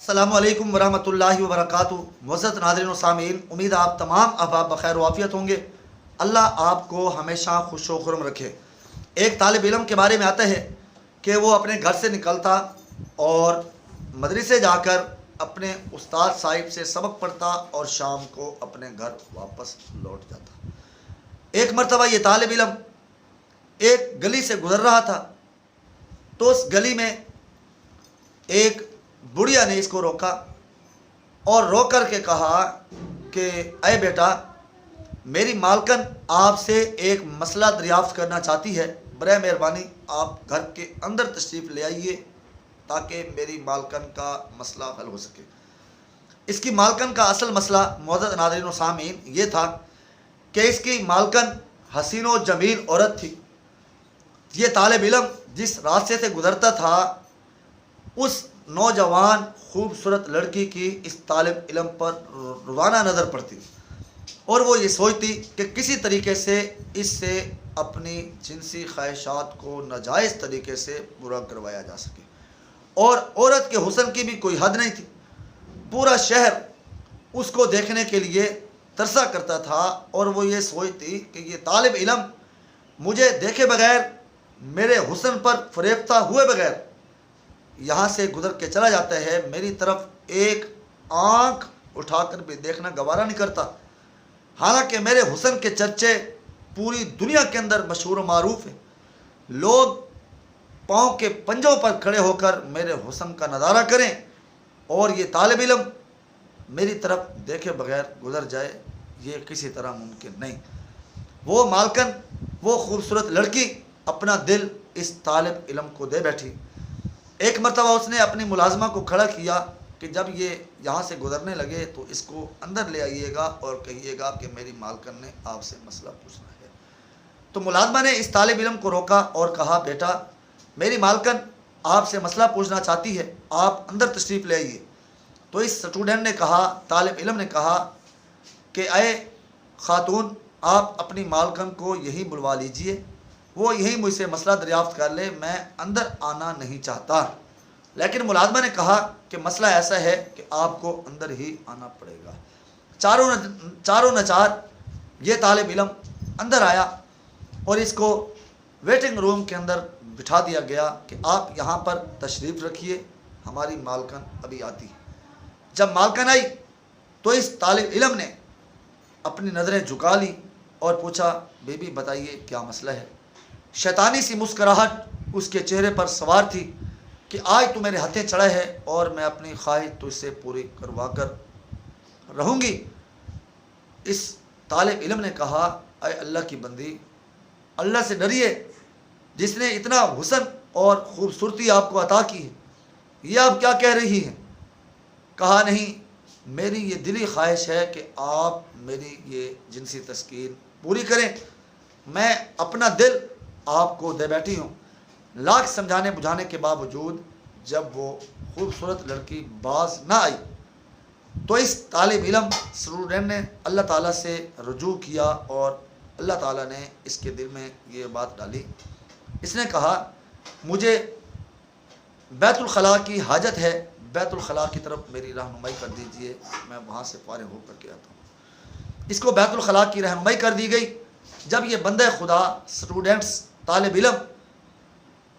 अस्सलामु अलैकुम वरहमतुल्लाहि वबरकातुहू। मुअज़्ज़ज़ नाज़रीन व सामीन, उम्मीद आप तमाम अहबाब बखैर वाफ़ियत होंगे। अल्लाह आपको हमेशा खुश व खुर्म रखे। एक तालिब इल्म के बारे में आता है कि वो अपने घर से निकलता और मदरसे जाकर अपने उस्ताद साहिब से सबक पढ़ता और शाम को अपने घर वापस लौट जाता। एक मरतबा ये तालिब इल्म एक गली से गुज़र रहा था तो उस गली में एक बुढ़िया ने इसको रोका और रोक कर के कहा कि अय बेटा, मेरी मालकन आपसे एक मसला दरियाफ्त करना चाहती है, बराए मेहरबानी आप घर के अंदर तशरीफ़ ले आइए ताकि मेरी मालकन का मसला हल हो सके। इसकी मालकन का असल मसला मुअज़्ज़ज़ नाज़रीन व सामीन ये था कि इसकी मालकन हसीन व जमील औरत थी। ये तालिब इल्म जिस रास्ते से गुज़रता था उस नौजवान खूबसूरत लड़की की इस तालिब इल्म पर रोज़ाना नज़र पड़ती और वो ये सोचती कि किसी तरीके से इससे अपनी जिनसी ख्वाहिशात को नाजायज़ तरीके से पूरा करवाया जा सके। और औरत के हुस्न की भी कोई हद नहीं थी। पूरा शहर उसको देखने के लिए तरसा करता था और वो ये सोचती कि ये तालिब इल्म मुझे देखे बगैर, मेरे हुस्न पर फरेफ्ता हुए बगैर यहाँ से गुज़र के चला जाता है, मेरी तरफ एक आँख उठाकर भी देखना गवारा नहीं करता। हालांकि मेरे हुस्न के चर्चे पूरी दुनिया के अंदर मशहूर व मारूफ है। लोग पाँव के पंजों पर खड़े होकर मेरे हुस्न का नज़ारा करें और ये तालिब इल्म मेरी तरफ देखे बगैर गुज़र जाए, ये किसी तरह मुमकिन नहीं। वो मालकन, वो खूबसूरत लड़की अपना दिल इस तालिब इल्म को दे बैठी। एक मरतबा उसने अपनी मुलाजमा को खड़ा किया कि जब ये यहाँ से गुज़रने लगे तो इसको अंदर ले आइएगा और कहिएगा कि मेरी मालकन ने आपसे मसला पूछना है। तो मुलाजमा ने इस तालिब इल्म को रोका और कहा, बेटा, मेरी मालकन आपसे मसला पूछना चाहती है, आप अंदर तशरीफ़ ले आइए। तो इस स्टूडेंट ने कहा, तालिब इल्म ने कहा कि अय खातून, आप अपनी मालकन को यहीं बुलवा लीजिए, वो यहीं मुझसे मसला दरियाफ्त कर ले, मैं अंदर आना नहीं चाहता। लेकिन मुलाजमा ने कहा कि मसला ऐसा है कि आपको अंदर ही आना पड़ेगा। चारों नचार ये तालिब इल्म अंदर आया और इसको वेटिंग रूम के अंदर बिठा दिया गया कि आप यहाँ पर तशरीफ़ रखिए, हमारी मालकन अभी आती है। जब मालकन आई तो इस तालिब इल्म ने अपनी नज़रें झुका ली और पूछा, बेबी बताइए क्या मसला है। शैतानी सी मुस्कराहट उसके चेहरे पर सवार थी कि आज तू मेरे हथे चढ़ा है और मैं अपनी ख्वाहिश तुझसे पूरी करवा कर रहूँगी। इस तालिब इल्म ने कहा, अय अल्लाह की बंदी, अल्लाह से डरिए जिसने इतना हुस्न और ख़ूबसूरती आपको अता की है, ये आप क्या कह रही हैं। कहा, नहीं, मेरी ये दिली ख्वाहिश है कि आप मेरी ये जिनसी तस्कीन पूरी करें। मैं अपना दिल आपको दे बैठी हूँ। लाख समझाने बुझाने के बावजूद जब वो खूबसूरत लड़की बाज ना आई तो इस तालिब इल्म स्टूडेंट ने अल्लाह ताला से रुजू किया और अल्लाह ताला ने इसके दिल में ये बात डाली। इसने कहा, मुझे बैतुल खला की हाजत है, बैतुल खला की तरफ मेरी रहनुमाई कर दीजिए, मैं वहाँ से फारिग होकर के आता हूँ। इसको बैतुल खला की रहनुमाई कर दी गई। जब ये बंदे खुदा स्टूडेंट्स तालिब इल्म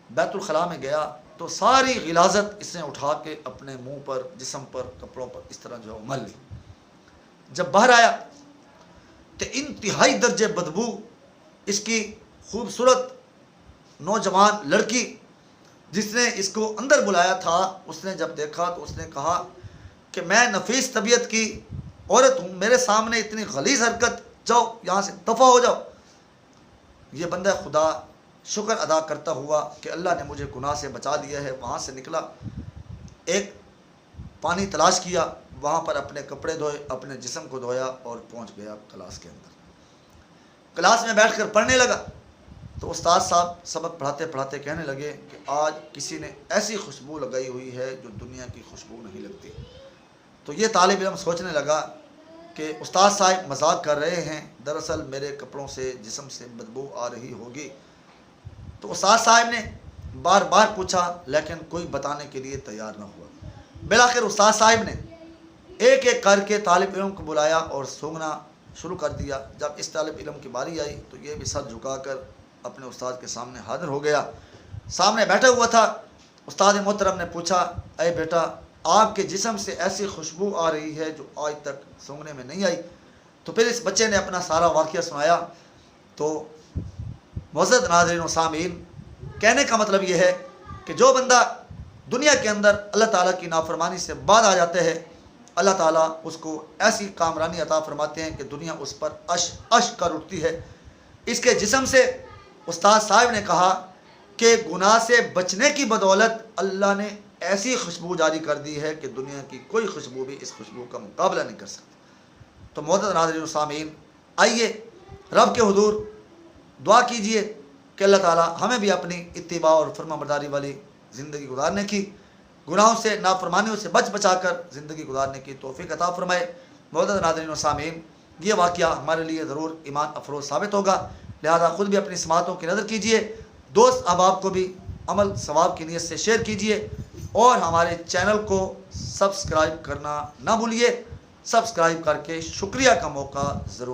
बैतुल खला में गया तो सारी गिलाजत इसने उठा के अपने मुंह पर, जिस्म पर, कपड़ों पर इस तरह जो मल ली। जब बाहर आया तो इंतहाई दर्जे बदबू इसकी खूबसूरत नौजवान लड़की जिसने इसको अंदर बुलाया था, उसने जब देखा तो उसने कहा कि मैं नफीस तबीयत की औरत हूँ, मेरे सामने इतनी गलीज़ हरकत, जाओ यहाँ से दफ़ा हो जाओ। ये बंदा खुदा शुक्र अदा करता हुआ कि अल्लाह ने मुझे गुनाह से बचा लिया है, वहाँ से निकला, एक पानी तलाश किया, वहाँ पर अपने कपड़े धोए, अपने जिस्म को धोया और पहुँच गया क्लास के अंदर। क्लास में बैठकर पढ़ने लगा तो उस्ताद साहब सबक पढ़ाते पढ़ाते कहने लगे कि आज किसी ने ऐसी खुशबू लगाई हुई है जो दुनिया की खुशबू नहीं लगती। तो ये तालिब इल्म सोचने लगा कि उस्ताद साहब मजाक कर रहे हैं, दरअसल मेरे कपड़ों से, जिस्म से बदबू आ रही होगी। तो उस्ताद साहब ने बार बार पूछा लेकिन कोई बताने के लिए तैयार न हुआ। बिलाखिर उस्ताद साहिब ने एक एक करके तालिब इल्म को बुलाया और सूंघना शुरू कर दिया। जब इस तालिब इल्म की बारी आई तो ये भी सर झुकाकर अपने उस्ताद के सामने हाजिर हो गया। सामने बैठा हुआ था। उस्ताद मोहतरम ने पूछा, अरे बेटा, आपके जिस्म से ऐसी खुशबू आ रही है जो आज तक सूंघने में नहीं आई। तो फिर इस बच्चे ने अपना सारा वाक़या सुनाया। तो मुअज़्ज़ज़ नाज़रीन व सामीन, कहने का मतलब ये है कि जो बंदा दुनिया के अंदर अल्लाह ताला की नाफरमानी से बाद आ जाते हैं, अल्लाह ताला उसको ऐसी कामरानी अता फरमाते हैं कि दुनिया उस पर अश अश कर उठती है। इसके जिस्म से उस्ताद साहब ने कहा कि गुनाह से बचने की बदौलत अल्लाह ने ऐसी खुशबू जारी कर दी है कि दुनिया की कोई खुशबू भी इस खुशबू का मुकाबला नहीं कर सकती। तो मुअज़्ज़ज़ नाज़रीन व सामीन, आइए रब के हुज़ूर दुआ कीजिए कि अल्लाह ताला हमें भी अपनी इत्तिबा और फरमाबरदारी वाली ज़िंदगी गुजारने की, गुनाहों से नाफरमानियों से बच बचा कर ज़िंदगी गुजारने की तौफ़ीक़ अता फ़रमाए। मुअज़्ज़ज़ नाज़रीन व सामीन, ये वाक़या हमारे लिए ज़रूर ईमान अफरोज़ साबित होगा, लिहाजा ख़ुद भी अपनी समातों की नज़र कीजिए, दोस्त अहबाब को भी अमल सवाब की नीयत से शेयर कीजिए और हमारे चैनल को सब्सक्राइब करना ना भूलिए। सब्सक्राइब करके शुक्रिया का मौका ज़रूर